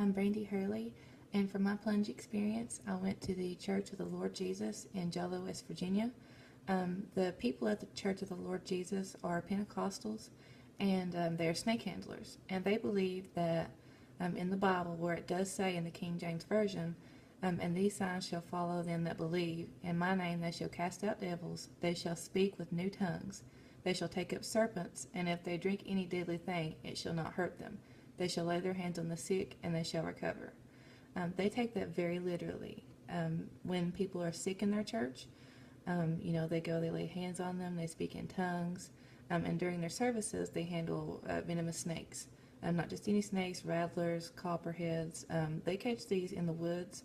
I'm Brandi Hurley, and for my plunge experience, I went to the Church of the Lord Jesus in Jolo, West Virginia. The people at the Church of the Lord Jesus are Pentecostals, and they're snake handlers. And they believe that in the Bible, where it does say in the King James Version, and these signs shall follow them that believe. In my name they shall cast out devils. They shall speak with new tongues. They shall take up serpents, and if they drink any deadly thing, it shall not hurt them. They shall lay their hands on the sick, and they shall recover. They take that very literally. When people are sick in their church, they lay hands on them, they speak in tongues, and during their services, they handle venomous snakes. Not just any snakes, rattlers, copperheads. They catch these in the woods,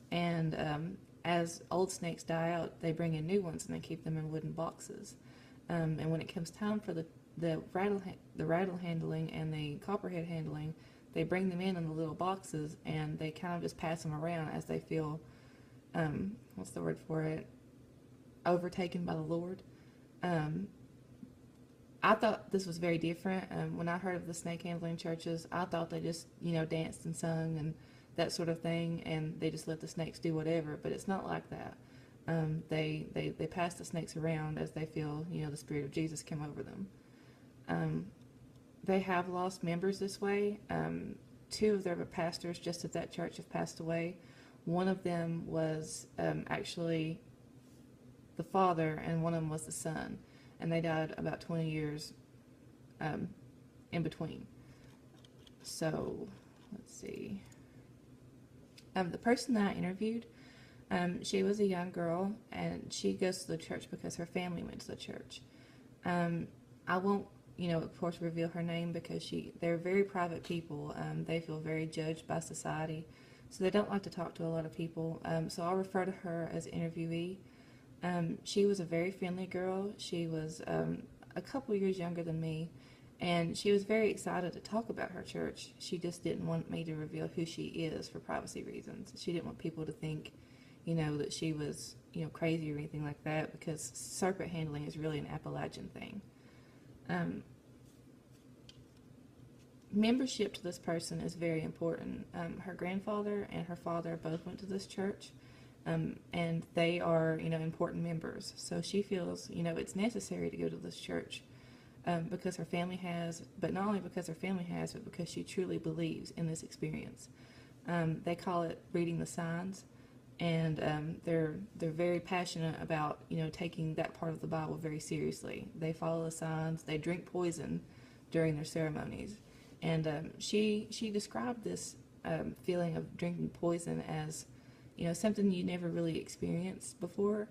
and as old snakes die out, they bring in new ones, and they keep them in wooden boxes. And when it comes time for the rattle handling and the copperhead handling, they bring them in the little boxes, and they kind of just pass them around as they feel, what's the word for it, overtaken by the Lord. I thought this was very different. When I heard of the snake handling churches, I thought they just, danced and sung and that sort of thing, and they just let the snakes do whatever, but it's not like that. They pass the snakes around as they feel, the Spirit of Jesus come over them. They have lost members this way. Two of their pastors just at that church have passed away. One of them was actually the father, and one of them was the son, and they died about 20 years in between. So, let's see. The person that I interviewed, she was a young girl, and she goes to the church because her family went to the church. I won't, of course, reveal her name because they're very private people. They feel very judged by society, so they don't like to talk to a lot of people. So I'll refer to her as interviewee. She was a very friendly girl. She was a couple years younger than me, and she was very excited to talk about her church. She just didn't want me to reveal who she is for privacy reasons. She didn't want people to think, that she was, crazy or anything like that, because serpent handling is really an Appalachian thing. Membership to this person is very important. Her grandfather and her father both went to this church, and they are, important members. So she feels, it's necessary to go to this church because her family has, but not only because her family has, but because she truly believes in this experience. They call it reading the signs, and they're very passionate about, taking that part of the Bible very seriously. They follow the signs. They drink poison during their ceremonies. And she described this feeling of drinking poison as, something you never really experienced before.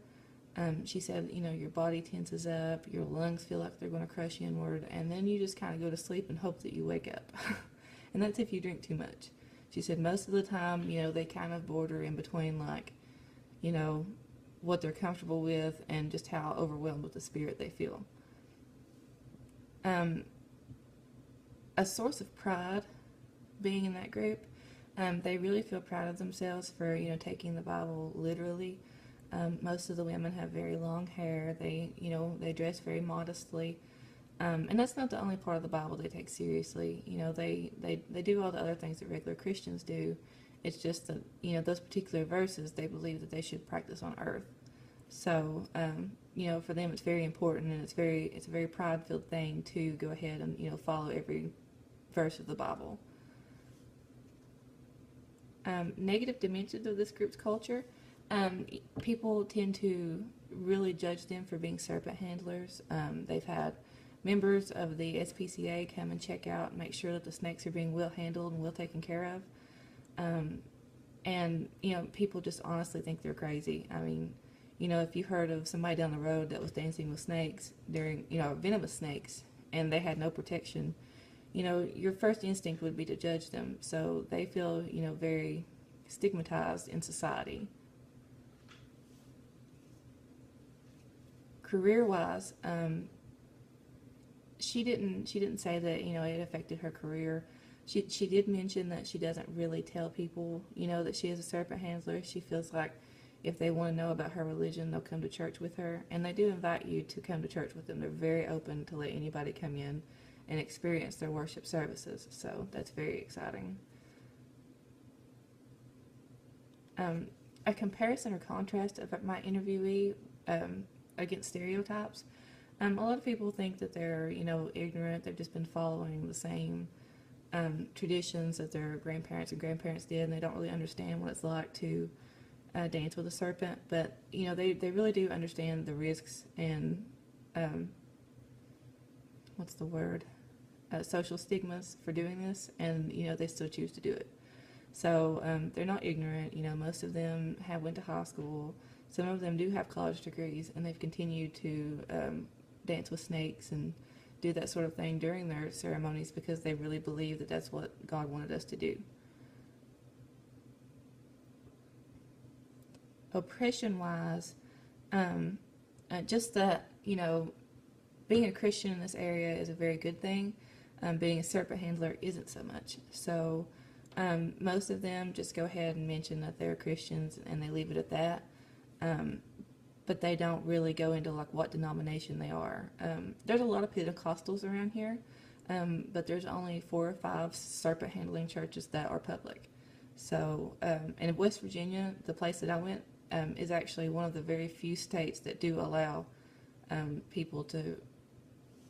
She said, your body tenses up, your lungs feel like they're going to crush inward, and then you just kind of go to sleep and hope that you wake up. And that's if you drink too much. She said most of the time, they kind of border in between, what they're comfortable with and just how overwhelmed with the Spirit they feel. A source of pride being in that group, they really feel proud of themselves for, taking the Bible literally. Most of the women have very long hair. They dress very modestly. And that's not the only part of the Bible they take seriously. They do all the other things that regular Christians do. It's just that, those particular verses they believe that they should practice on earth. So, for them it's very important, and it's a very pride-filled thing to go ahead and, follow every verse of the Bible. Negative dimensions of this group's culture. People tend to really judge them for being serpent handlers. They've had members of the SPCA come and check out and make sure that the snakes are being well handled and well taken care of. And people just honestly think they're crazy. I mean, if you heard of somebody down the road that was dancing with snakes during, venomous snakes, and they had no protection, your first instinct would be to judge them. So they feel, very stigmatized in society. Career-wise, she didn't say that, it affected her career. She did mention that she doesn't really tell people, that she is a serpent handler. She feels like if they want to know about her religion, they'll come to church with her. And they do invite you to come to church with them. They're very open to let anybody come in and experience their worship services. So that's very exciting. A comparison or contrast of my interviewee against stereotypes. A lot of people think that they're, ignorant. They've just been following the same traditions that their grandparents and grandparents did, and they don't really understand what it's like to dance with a serpent. But, they really do understand the risks and, what's the word? Social stigmas for doing this, and, they still choose to do it. So they're not ignorant. Most of them went to high school. Some of them do have college degrees, and they've continued to dance with snakes and do that sort of thing during their ceremonies because they really believe that that's what God wanted us to do. Oppression-wise, just that, being a Christian in this area is a very good thing. Being a serpent handler isn't so much. So most of them just go ahead and mention that they're Christians and they leave it at that. But they don't really go into like what denomination they are. There's a lot of Pentecostals around here, but there's only 4 or 5 serpent handling churches that are public. So, and in West Virginia, the place that I went, is actually one of the very few states that do allow people to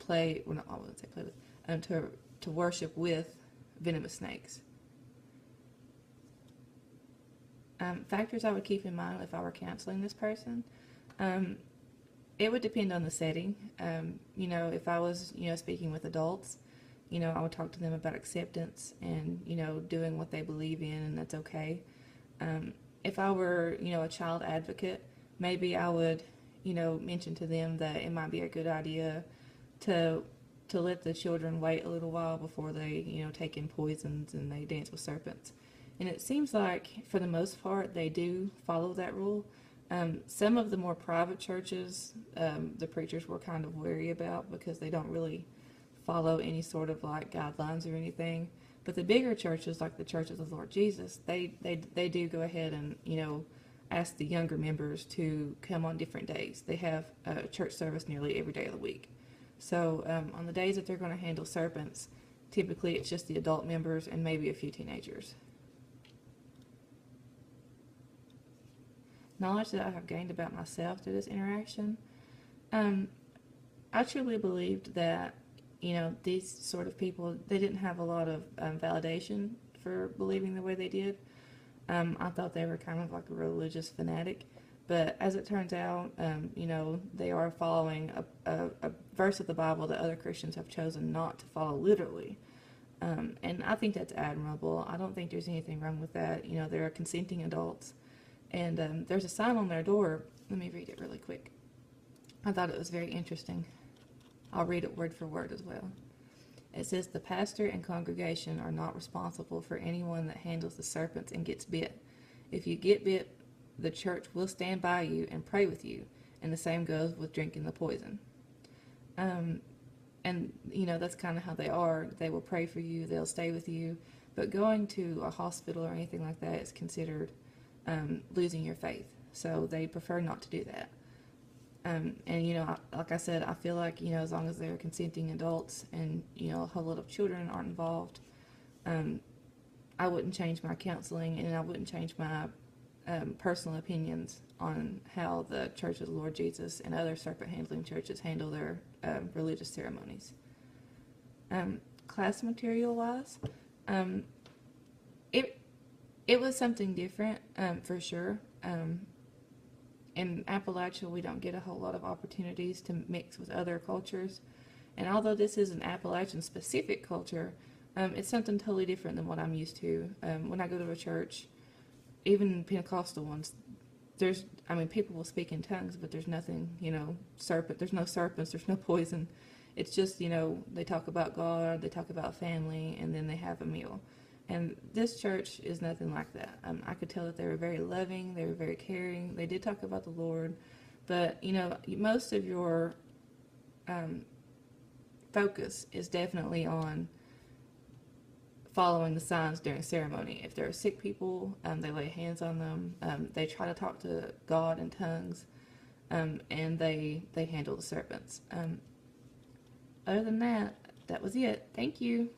play. Well, not, I wouldn't say play with, to worship with venomous snakes. Factors I would keep in mind if I were counseling this person. It would depend on the setting. If I was, speaking with adults, I would talk to them about acceptance and, doing what they believe in, and that's okay. If I were, a child advocate, maybe I would, mention to them that it might be a good idea to let the children wait a little while before they, take in poisons and they dance with serpents. And it seems like, for the most part, they do follow that rule. Some of the more private churches, the preachers were kind of wary about because they don't really follow any sort of like guidelines or anything. But the bigger churches, like the Church of the Lord Jesus, they do go ahead and, ask the younger members to come on different days. They have a church service nearly every day of the week. So on the days that they're going to handle serpents, typically it's just the adult members and maybe a few teenagers. Knowledge that I have gained about myself through this interaction. I truly believed that, these sort of people, they didn't have a lot of validation for believing the way they did. I thought they were kind of like a religious fanatic. But as it turns out, they are following a verse of the Bible that other Christians have chosen not to follow literally. And I think that's admirable. I don't think there's anything wrong with that. They're consenting adults. And there's a sign on their door. Let me read it really quick. I thought it was very interesting. I'll read it word for word as well. It says, "The pastor and congregation are not responsible for anyone that handles the serpents and gets bit. If you get bit, the church will stand by you and pray with you, and the same goes with drinking the poison." And, that's kind of how they are. They will pray for you, they'll stay with you, but going to a hospital or anything like that is considered losing your faith. So they prefer not to do that. And, like I said, I feel like, as long as they're consenting adults and, a whole lot of children aren't involved, I wouldn't change my counseling and I wouldn't change my personal opinions on how the Church of the Lord Jesus and other serpent handling churches handle their religious ceremonies. Class material wise, it was something different, for sure. In Appalachia, we don't get a whole lot of opportunities to mix with other cultures. And although this is an Appalachian-specific culture, it's something totally different than what I'm used to. When I go to a church, even Pentecostal ones, people will speak in tongues, but there's nothing, there's no serpents, there's no poison. It's just, they talk about God, they talk about family, and then they have a meal. And this church is nothing like that. I could tell that they were very loving, they were very caring, they did talk about the Lord, but, most of your focus is definitely on following the signs during ceremony. If there are sick people, they lay hands on them, they try to talk to God in tongues, and they handle the serpents. Other than that, that was it. Thank you.